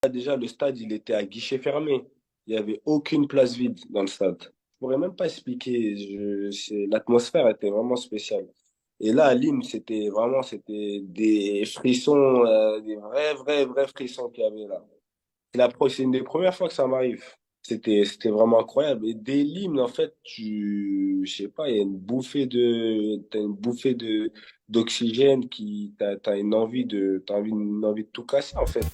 Déjà, le stade, il était à guichet fermé. Il n'y avait aucune place vide dans le stade. Je pourrais même pas expliquer. L'atmosphère était vraiment spéciale. Et là, à Lille, c'était des frissons, des vrais frissons qu'il y avait là. C'est une des premières fois que ça m'arrive. C'était vraiment incroyable. Et dès l'hymne, en fait, je sais pas, il y a t'as une bouffée d'oxygène une envie de tout casser, en fait.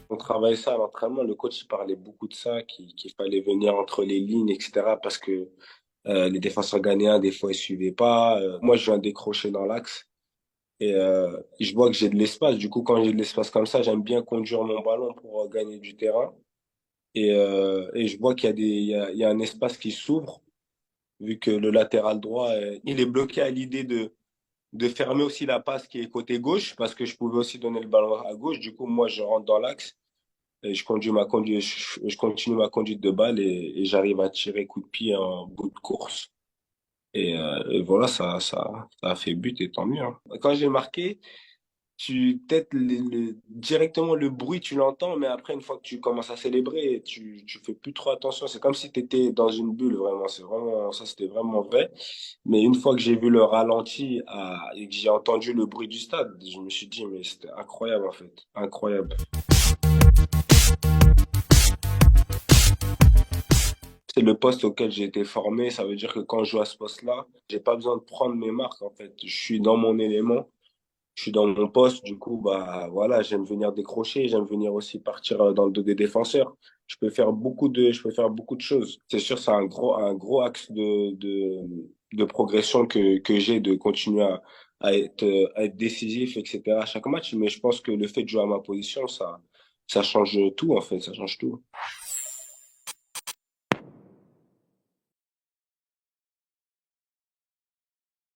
On travaillait ça à l'entraînement. Le coach, il parlait beaucoup de ça, qu'il fallait venir entre les lignes, etc. Parce que les défenseurs ghanéens, des fois, ils suivaient pas. Moi, je viens décrocher dans l'axe et je vois que j'ai de l'espace. Du coup, quand j'ai de l'espace comme ça, j'aime bien conduire mon ballon pour gagner du terrain. Et je vois il y a un espace qui s'ouvre, vu que le latéral droit, il est bloqué à l'idée de fermer aussi la passe qui est côté gauche, parce que je pouvais aussi donner le ballon à gauche. Du coup, moi, je rentre dans l'axe. Et je continue ma conduite de balle et j'arrive à tirer coup de pied en bout de course. Et voilà, ça a fait but et tant mieux, hein. Quand j'ai marqué, peut-être directement le bruit, tu l'entends, mais après, une fois que tu commences à célébrer, tu fais plus trop attention. C'est comme si tu étais dans une bulle, vraiment. Ça, c'était vraiment vrai. Mais une fois que j'ai vu le ralenti et que j'ai entendu le bruit du stade, je me suis dit, mais c'était incroyable, en fait. Incroyable. C'est le poste auquel j'ai été formé. Ça veut dire que quand je joue à ce poste-là, j'ai pas besoin de prendre mes marques, en fait. Je suis dans mon élément, je suis dans mon poste. Du coup, bah, voilà, j'aime venir décrocher, j'aime venir aussi partir dans le dos des défenseurs. Je peux faire beaucoup de choses. C'est sûr, c'est un gros axe de progression que j'ai de continuer à être décisif, etc. à chaque match. Mais je pense que le fait de jouer à ma position, ça change tout, en fait. Ça change tout.